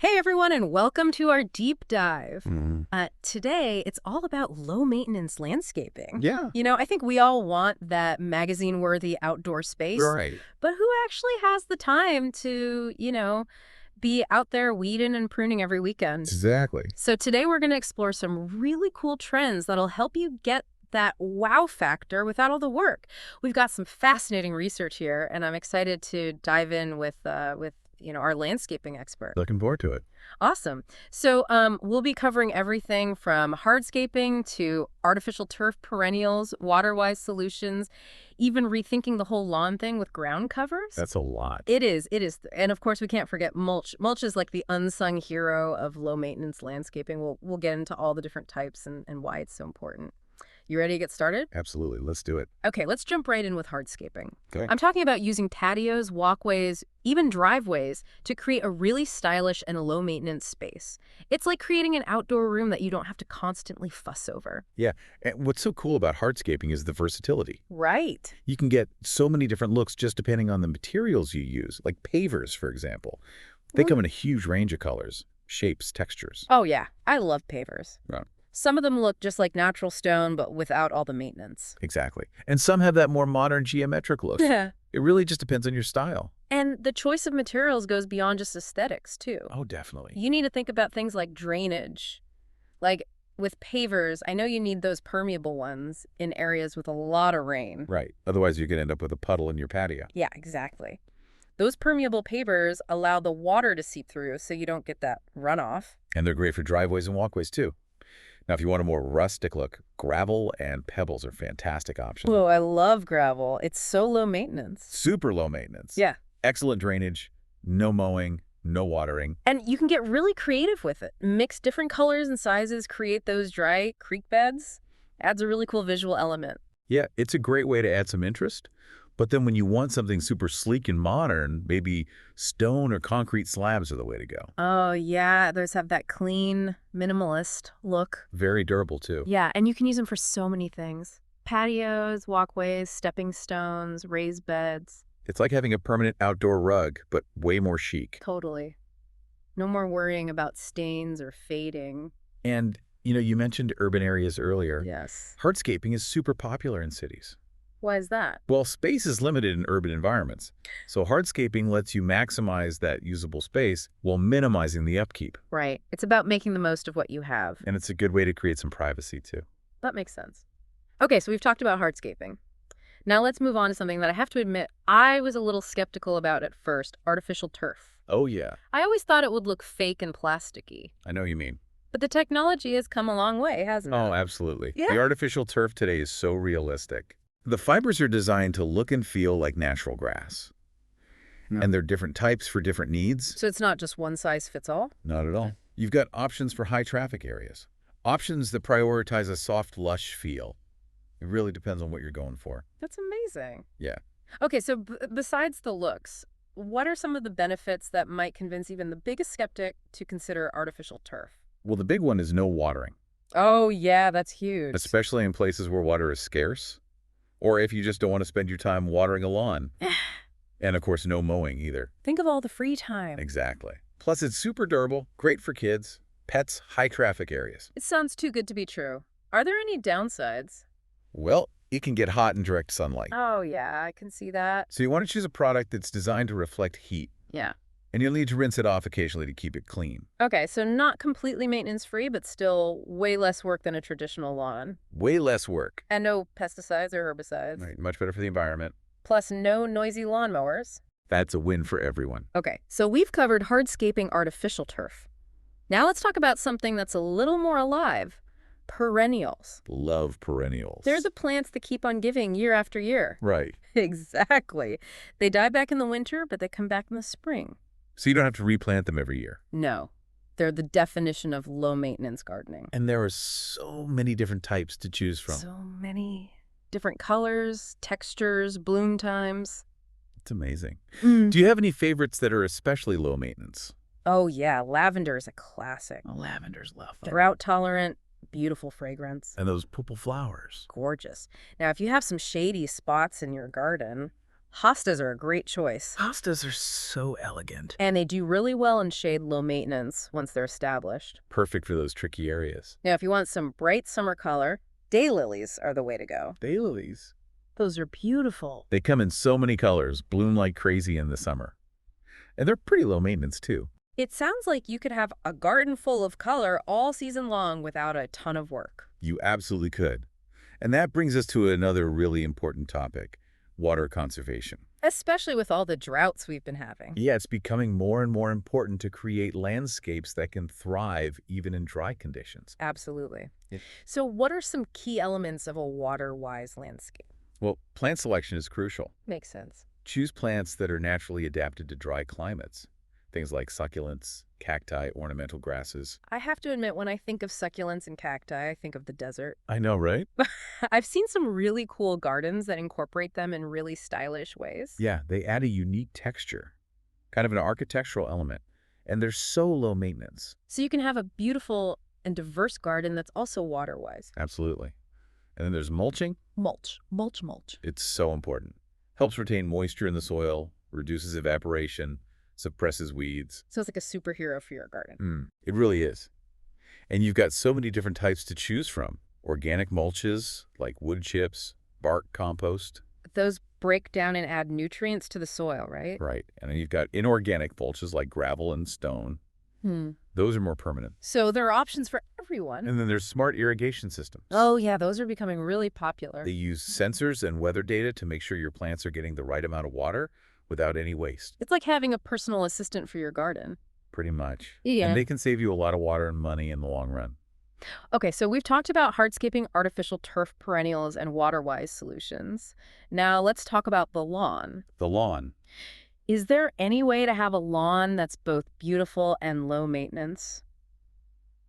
Hey everyone, and welcome to our deep dive. Mhm. Today, it's all about low maintenance landscaping. Yeah, I think we all want that magazine worthy outdoor space, right. but who actually has the time to, be out there weeding and pruning every weekend? Exactly. So today, we're going to explore some really cool trends that'll help you get that wow factor without all the work. We've got some fascinating research here, and I'm excited to dive in with our landscaping expert. Looking forward to it. Awesome. So we'll be covering everything from hardscaping to artificial turf perennials, water-wise solutions, even rethinking the whole lawn thing with ground covers. That's a lot. It is. It is. And of course, we can't forget mulch. Mulch is like the unsung hero of low-maintenance landscaping. We'll get into all the different types and why it's so important. You ready to get started? Absolutely. Let's do it. Okay, let's jump right in with hardscaping. Okay. I'm talking about using patios, walkways, even driveways to create a really stylish and low-maintenance space. It's like creating an outdoor room that you don't have to constantly fuss over. Yeah. And what's so cool about hardscaping is the versatility. Right. You can get so many different looks just depending on the materials you use, like pavers, for example. They Well, come in a huge range of colors, shapes, textures. Oh, yeah. I love pavers. Right. Some of them look just like natural stone, but without all the maintenance. Exactly. And some have that more modern geometric look. Yeah. It really just depends on your style. And the choice of materials goes beyond just aesthetics, too. Oh, definitely. You need to think about things like drainage. Like with pavers, I know you need those permeable ones in areas with a lot of rain. Right. Otherwise, you could end up with a puddle in your patio. Yeah, exactly. Those permeable pavers allow the water to seep through so you don't get that runoff. And they're great for driveways and walkways, too. Now, if you want a more rustic look, gravel and pebbles are fantastic options. Oh, I love gravel. It's so low maintenance. Super low maintenance. Yeah. Excellent drainage, no mowing, no watering. And you can get really creative with it. Mix different colors and sizes, create those dry creek beds. Adds a really cool visual element. Yeah, it's a great way to add some interest. But then when you want something super sleek and modern, maybe stone or concrete slabs are the way to go. Oh, yeah. Those have that clean, minimalist look. Very durable, too. Yeah, and you can use them for so many things. Patios, walkways, stepping stones, raised beds. It's like having a permanent outdoor rug, but way more chic. Totally. No more worrying about stains or fading. And, you mentioned urban areas earlier. Yes. Hardscaping is super popular in cities. Why is that? Well, space is limited in urban environments, so hardscaping lets you maximize that usable space while minimizing the upkeep. Right. It's about making the most of what you have. And it's a good way to create some privacy, too. That makes sense. Okay, so we've talked about hardscaping. Now let's move on to something that I have to admit I was a little skeptical about at first, artificial turf. Oh, yeah. I always thought it would look fake and plasticky. I know you mean. But the technology has come a long way, hasn't it? Oh, absolutely. Yeah. The artificial turf today is so realistic. The fibers are designed to look and feel like natural grass. Yeah. And they're different types for different needs. So it's not just one size fits all? Not at all. You've got options for high traffic areas. Options that prioritize a soft, lush feel. It really depends on what you're going for. That's amazing. Yeah. Okay, so besides the looks, what are some of the benefits that might convince even the biggest skeptic to consider artificial turf? Well, the big one is no watering, Oh, yeah, that's huge. especially in places where water is scarce, or if you just don't want to spend your time watering a lawn. And, of course, no mowing either. Think of all the free time. Exactly. Plus, it's super durable, great for kids, pets, high traffic areas. It sounds too good to be true. Are there any downsides? Well, it can get hot in direct sunlight. Oh, yeah, I can see that. So you want to choose a product that's designed to reflect heat. Yeah. And you'll need to rinse it off occasionally to keep it clean. Okay, so not completely maintenance-free, but still way less work than a traditional lawn. Way less work. And no pesticides or herbicides. Right, much better for the environment. Plus no noisy lawnmowers. That's a win for everyone. Okay, so we've covered hardscaping artificial turf. Now let's talk about something that's a little more alive. Perennials. Love perennials. They're the plants that keep on giving year after year. Right. Exactly. They die back in the winter, but they come back in the spring. So you don't have to replant them every year. No. They're the definition of low-maintenance gardening. And there are so many different types to choose from. So many different colors, textures, bloom times. It's amazing. Do you have any favorites that are especially low maintenance? Oh, yeah. Lavender is a classic. Oh, lavenders, love them. Drought-tolerant, beautiful fragrance. And those purple flowers. Gorgeous. Now, if you have some shady spots in your garden, Hostas are a great choice. Hostas are so elegant. And they do really well in shade low maintenance once they're established. Perfect for those tricky areas. Now, if you want some bright summer color, daylilies are the way to go. Daylilies. Those are beautiful. They come in so many colors, bloom like crazy in the summer. And they're pretty low maintenance too. It sounds like you could have a garden full of color all season long without a ton of work. You absolutely could. And that brings us to another really important topic, water conservation. Especially with all the droughts we've been having. Yeah, it's becoming more and more important to create landscapes that can thrive even in dry conditions. Absolutely. Yeah. So what are some key elements of a water-wise landscape? Well, plant selection is crucial. Makes sense. Choose plants that are naturally adapted to dry climates. Things like succulents, cacti, ornamental grasses. I have to admit, when I think of succulents and cacti, I think of the desert. I know, right? I've seen some really cool gardens that incorporate them in really stylish ways. Yeah, they add a unique texture, kind of an architectural element, and they're so low maintenance. So you can have a beautiful and diverse garden that's also water-wise. Absolutely. And then there's mulching. Mulch, mulch, mulch. It's so important. Helps retain moisture in the soil, reduces evaporation, suppresses weeds. So it's like a superhero for your garden. It really is. And you've got so many different types to choose from. Organic mulches, like wood chips, bark compost. Those break down and add nutrients to the soil, right? Right. And then you've got inorganic mulches like gravel and stone. Those are more permanent. So there are options for everyone. And then there's smart irrigation systems. Oh, yeah, those are becoming really popular. They use sensors and weather data to make sure your plants are getting the right amount of water without any waste. It's like having a personal assistant for your garden. Pretty much. Yeah. And they can save you a lot of water and money in the long run. Okay, so we've talked about hardscaping, artificial turf, perennials, and water-wise solutions. Now let's talk about the lawn. The lawn. Is there any way to have a lawn that's both beautiful and low maintenance?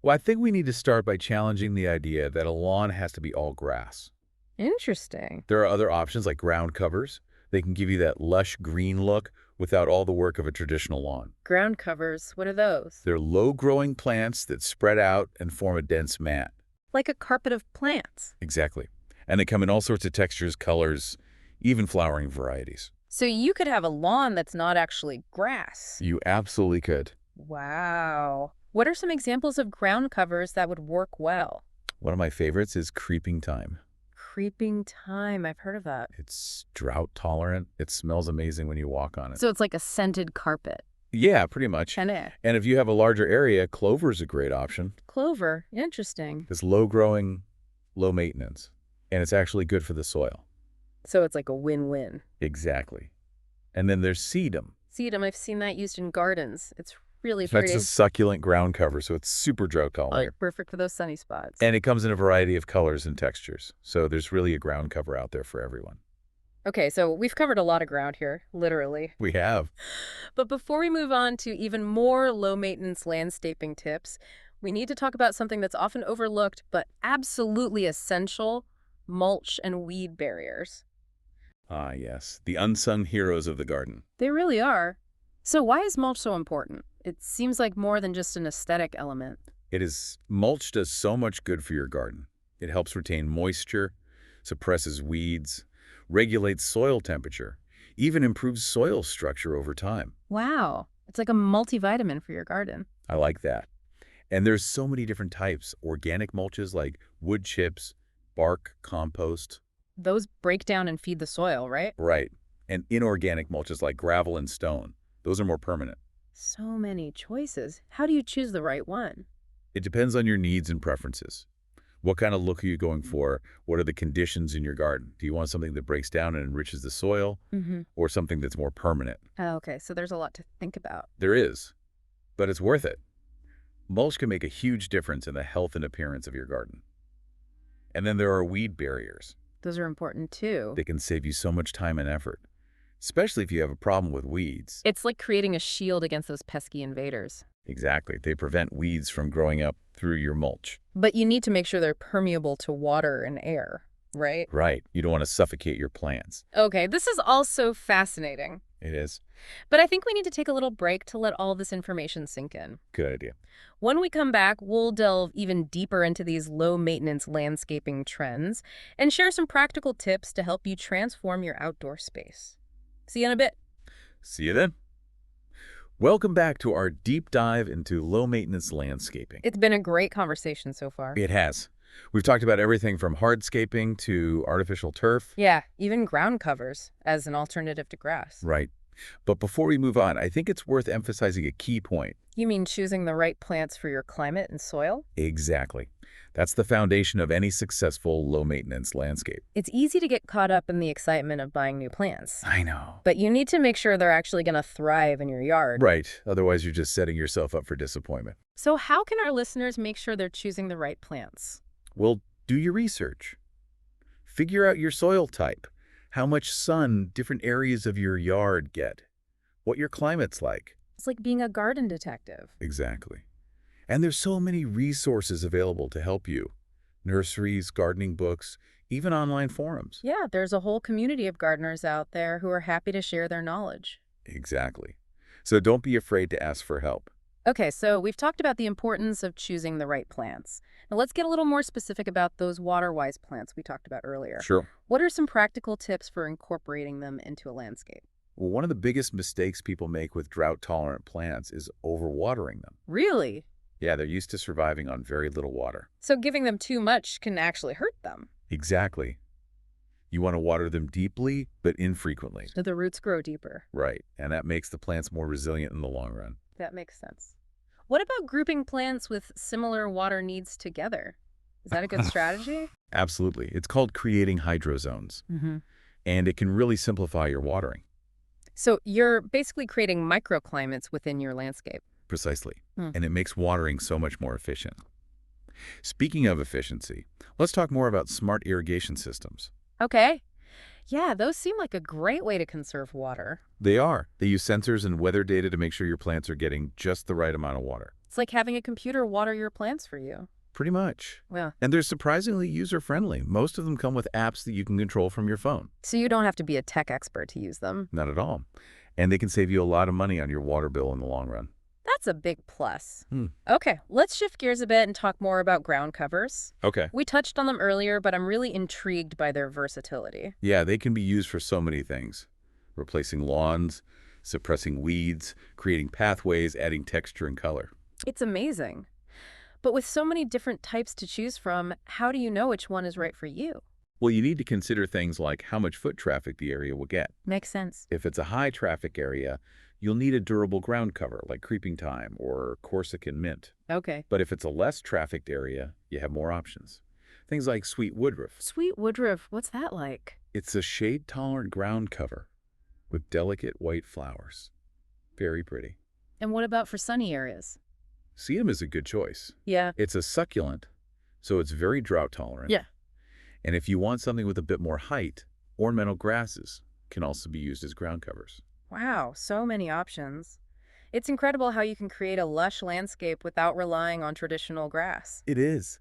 Well, I think we need to start by challenging the idea that a lawn has to be all grass. Interesting. There are other options like ground covers. They can give you that lush green look without all the work of a traditional lawn. Ground covers, what are those? They're low-growing plants that spread out and form a dense mat. Like a carpet of plants. Exactly. And they come in all sorts of textures, colors, even flowering varieties. So you could have a lawn that's not actually grass. You absolutely could. Wow. What are some examples of ground covers that would work well? One of my favorites is creeping thyme. Creeping thyme, I've heard of that. It's drought tolerant. It smells amazing when you walk on it. So it's like a scented carpet. Yeah, pretty much. And And if you have a larger area, clover is a great option. clover, interesting. It's low-growing, low maintenance, and it's actually good for the soil. So it's like a win-win. Exactly. And then there's sedum. Sedum, I've seen that used in gardens. It's really That's pretty. a succulent ground cover, so it's super drought tolerant. Perfect for those sunny spots. And it comes in a variety of colors and textures, so there's really a ground cover out there for everyone. Okay, so we've covered a lot of ground here, literally. We have. But before we move on to even more low-maintenance landscaping tips, we need to talk about something that's often overlooked but absolutely essential: mulch and weed barriers. Ah, yes. The unsung heroes of the garden. They really are. So why is mulch so important? It seems like more than just an aesthetic element. Mulch does so much good for your garden. It helps retain moisture, suppresses weeds, regulates soil temperature, even improves soil structure over time. Wow. It's like a multivitamin for your garden. I like that. And there's so many different types. Organic mulches like wood chips, bark compost. Those break down and feed the soil, right? Right. And inorganic mulches like gravel and stone. Those are more permanent. So many choices. How do you choose the right one? It depends on your needs and preferences. What kind of look are you going for? What are the conditions in your garden? Do you want something that breaks down and enriches the soil, or something that's more permanent? Oh, okay, so there's a lot to think about. There is, but it's worth it. Mulch can make a huge difference in the health and appearance of your garden. And then there are weed barriers. Those are important too. They can save you so much time and effort, especially if you have a problem with weeds. It's like creating a shield against those pesky invaders. Exactly. They prevent weeds from growing up through your mulch. But you need to make sure they're permeable to water and air, right? Right. You don't want to suffocate your plants. Okay, this is also fascinating. It is. But I think we need to take a little break to let all this information sink in. Good idea. When we come back, we'll delve even deeper into these low-maintenance landscaping trends and share some practical tips to help you transform your outdoor space. See you in a bit. See you then. Welcome back to our deep dive into low-maintenance landscaping. It's been a great conversation so far. It has. We've talked about everything from hardscaping to artificial turf. Yeah, even ground covers as an alternative to grass. Right. But before we move on, I think it's worth emphasizing a key point. You mean choosing the right plants for your climate and soil? Exactly. That's the foundation of any successful low-maintenance landscape. It's easy to get caught up in the excitement of buying new plants. I know. But you need to make sure they're actually going to thrive in your yard. Right. Otherwise, you're just setting yourself up for disappointment. So how can our listeners make sure they're choosing the right plants? Well, do your research. Figure out your soil type, how much sun different areas of your yard get, what your climate's like. It's like being a garden detective. Exactly. And there's so many resources available to help you. Nurseries, gardening books, even online forums. Yeah, there's a whole community of gardeners out there who are happy to share their knowledge. Exactly. So don't be afraid to ask for help. Okay, so we've talked about the importance of choosing the right plants. Now let's get a little more specific about those water-wise plants we talked about earlier. Sure. What are some practical tips for incorporating them into a landscape? Well, one of the biggest mistakes people make with drought-tolerant plants is overwatering them. Really? Yeah, they're used to surviving on very little water. So giving them too much can actually hurt them. Exactly. You want to water them deeply, but infrequently. So the roots grow deeper. Right, and that makes the plants more resilient in the long run. That makes sense. What about grouping plants with similar water needs together? Is that a good strategy? Absolutely. It's called creating hydrozones, Mm-hmm. and it can really simplify your watering. So you're basically creating microclimates within your landscape. Precisely. Hmm. And it makes watering so much more efficient. Speaking of efficiency, let's talk more about smart irrigation systems. Okay. Yeah, those seem like a great way to conserve water. They are. They use sensors and weather data to make sure your plants are getting just the right amount of water. It's like having a computer water your plants for you. Pretty much. Well, And they're surprisingly user-friendly. Most of them come with apps that you can control from your phone. so you don't have to be a tech expert to use them. Not at all. And they can save you a lot of money on your water bill in the long run. That's a big plus. Hmm. Okay, let's shift gears a bit and talk more about ground covers. Okay. We touched on them earlier, but I'm really intrigued by their versatility. Yeah, they can be used for so many things. Replacing lawns, suppressing weeds, creating pathways, adding texture and color. It's amazing. But with so many different types to choose from, how do you know which one is right for you? Well, you need to consider things like how much foot traffic the area will get. Makes sense. If it's a high traffic area, you'll need a durable ground cover like creeping thyme or Corsican mint. Okay. But if it's a less trafficked area, you have more options. Things like sweet woodruff. Sweet woodruff, what's that like? It's a shade-tolerant ground cover with delicate white flowers. Very pretty. And what about for sunny areas? Sedum is a good choice. Yeah. It's a succulent, so it's very drought tolerant. Yeah. And if you want something with a bit more height, ornamental grasses can also be used as ground covers. Wow, so many options. It's incredible how you can create a lush landscape without relying on traditional grass. It is.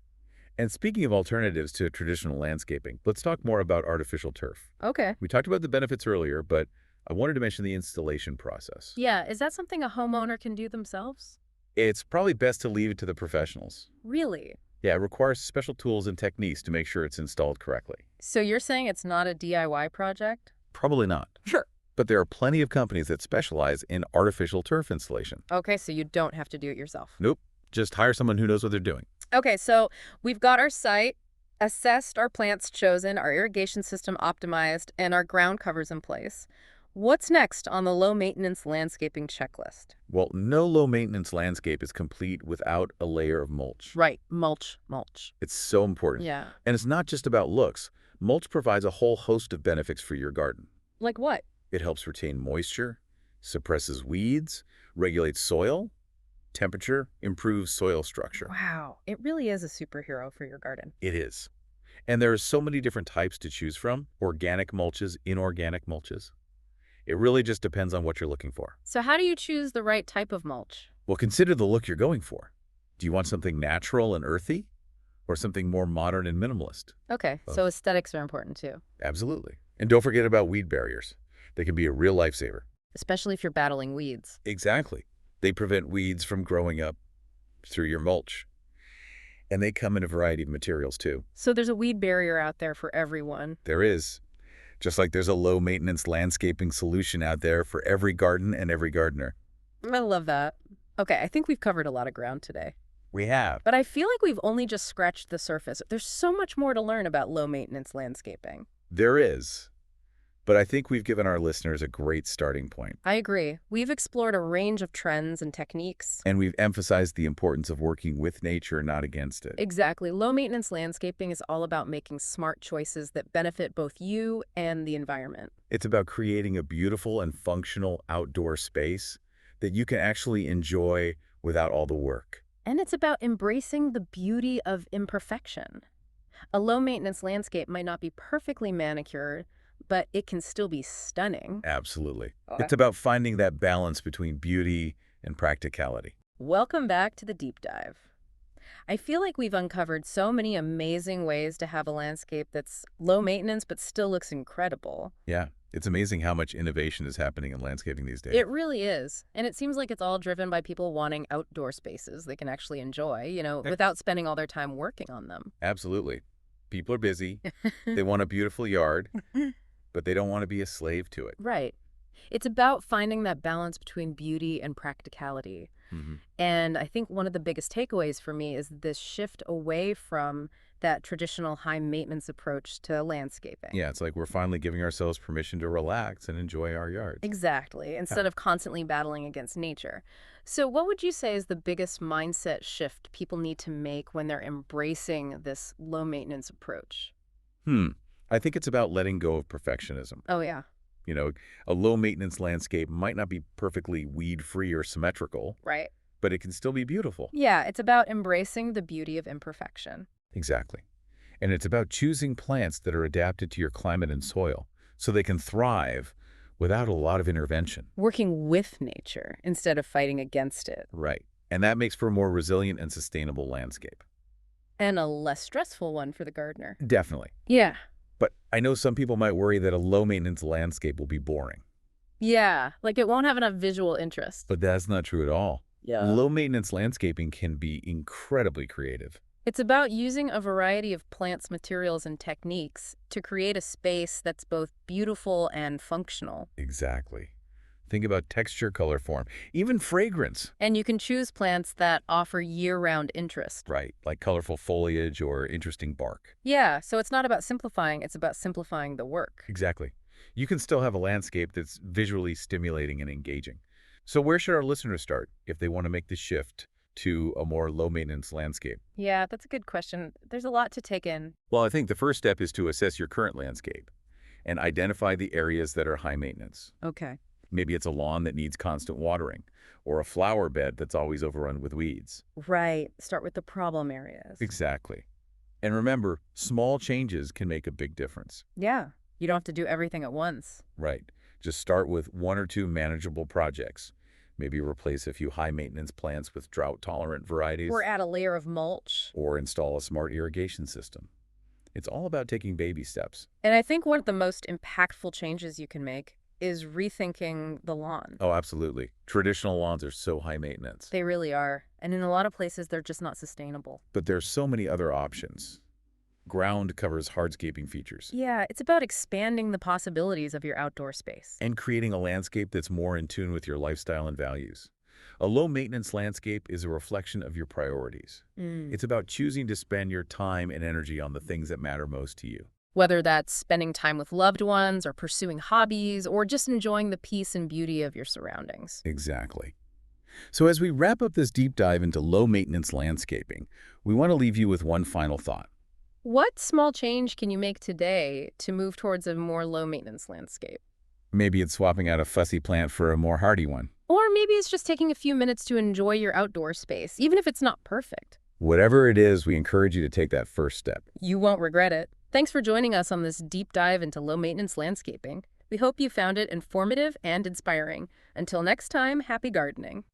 And speaking of alternatives to traditional landscaping, let's talk more about artificial turf. Okay. We talked about the benefits earlier, but I wanted to mention the installation process. Yeah, is that something a homeowner can do themselves? It's probably best to leave it to the professionals. Really? Yeah, it requires special tools and techniques to make sure it's installed correctly. So you're saying it's not a DIY project? Probably not. Sure. But there are plenty of companies that specialize in artificial turf installation. Okay, so you don't have to do it yourself. Nope. Just hire someone who knows what they're doing. Okay, so we've got our site, assessed our plants chosen, our irrigation system optimized, and our ground covers in place. What's next on the low-maintenance landscaping checklist? Well, no low-maintenance landscape is complete without a layer of mulch. Right, mulch, mulch. It's so important. Yeah. And it's not just about looks. Mulch provides a whole host of benefits for your garden. Like what? It helps retain moisture, suppresses weeds, regulates soil, temperature, improves soil structure. Wow, it really is a superhero for your garden. It is. And there are so many different types to choose from. Organic mulches, inorganic mulches. It really just depends on what you're looking for. So how do you choose the right type of mulch? Well, consider the look you're going for. Do you want something natural and earthy? Or something more modern and minimalist? Okay, Both. so aesthetics are important too, Absolutely. And don't forget about weed barriers. They can be a real lifesaver. especially if you're battling weeds. Exactly. They prevent weeds from growing up through your mulch. And they come in a variety of materials too. So there's a weed barrier out there for everyone. There is. Just like there's a low-maintenance landscaping solution out there for every garden and every gardener. I love that. Okay, I think we've covered a lot of ground today. We have. But I feel like we've only just scratched the surface. There's so much more to learn about low-maintenance landscaping. There is. But I think we've given our listeners a great starting point. I agree. We've explored a range of trends and techniques. And we've emphasized the importance of working with nature, not against it. Exactly. Low-maintenance landscaping is all about making smart choices that benefit both you and the environment. It's about creating a beautiful and functional outdoor space that you can actually enjoy without all the work. And it's about embracing the beauty of imperfection. A low-maintenance landscape might not be perfectly manicured, but it can still be stunning. Absolutely. Okay. It's about finding that balance between beauty and practicality. Welcome back to the deep dive. I feel like we've uncovered so many amazing ways to have a landscape that's low maintenance but still looks incredible. Yeah, it's amazing how much innovation is happening in landscaping these days. It really is. And it seems like it's all driven by people wanting outdoor spaces they can actually enjoy, without spending all their time working on them. Absolutely. People are busy. They want a beautiful yard, but they don't want to be a slave to it. Right. It's about finding that balance between beauty and practicality. Mhm. And I think one of the biggest takeaways for me is this shift away from that traditional high-maintenance approach to landscaping. Yeah, it's like we're finally giving ourselves permission to relax and enjoy our yards. Exactly, instead of constantly battling against nature. So what would you say is the biggest mindset shift people need to make when they're embracing this low-maintenance approach? I think it's about letting go of perfectionism. Oh, yeah. You know, a low-maintenance landscape might not be perfectly weed-free or symmetrical, Right. but it can still be beautiful. Yeah, it's about embracing the beauty of imperfection. Exactly. And it's about choosing plants that are adapted to your climate and soil so they can thrive without a lot of intervention. Working with nature instead of fighting against it. Right. And that makes for a more resilient and sustainable landscape. And a less stressful one for the gardener. Definitely. Yeah. But I know some people might worry that a low-maintenance landscape will be boring. Yeah, like it won't have enough visual interest. But that's not true at all. Yeah. Low-maintenance landscaping can be incredibly creative. It's about using a variety of plants, materials, and techniques to create a space that's both beautiful and functional. Exactly. Think about texture, color, form, even fragrance. And you can choose plants that offer year-round interest. Right, like colorful foliage or interesting bark. Yeah, so it's not about simplifying, it's about simplifying the work. Exactly. You can still have a landscape that's visually stimulating and engaging. So where should our listeners start if they want to make the shift to a more low-maintenance landscape? Yeah, that's a good question. There's a lot to take in. Well, I think the first step is to assess your current landscape and identify the areas that are high maintenance. Okay. Maybe it's a lawn that needs constant watering, or a flower bed that's always overrun with weeds. Right. Start with the problem areas. Exactly. And remember, small changes can make a big difference. Yeah. You don't have to do everything at once. Right. Just start with 1 or 2 manageable projects. Maybe replace a few high-maintenance plants with drought-tolerant varieties. Or add a layer of mulch. Or install a smart irrigation system. It's all about taking baby steps. And I think one of the most impactful changes you can make is rethinking the lawn. Oh, absolutely. Traditional lawns are so high maintenance. They really are. And in a lot of places, they're just not sustainable. But there's so many other options. Ground covers hardscaping features. Yeah, it's about expanding the possibilities of your outdoor space. And creating a landscape that's more in tune with your lifestyle and values. A low-maintenance landscape is a reflection of your priorities. It's about choosing to spend your time and energy on the things that matter most to you. Whether that's spending time with loved ones or pursuing hobbies or just enjoying the peace and beauty of your surroundings. Exactly. So as we wrap up this deep dive into low-maintenance landscaping, we want to leave you with one final thought. What small change can you make today to move towards a more low-maintenance landscape? Maybe it's swapping out a fussy plant for a more hardy one. Or maybe it's just taking a few minutes to enjoy your outdoor space, even if it's not perfect. Whatever it is, we encourage you to take that first step. You won't regret it. Thanks for joining us on this deep dive into low-maintenance landscaping. We hope you found it informative and inspiring. Until next time, happy gardening.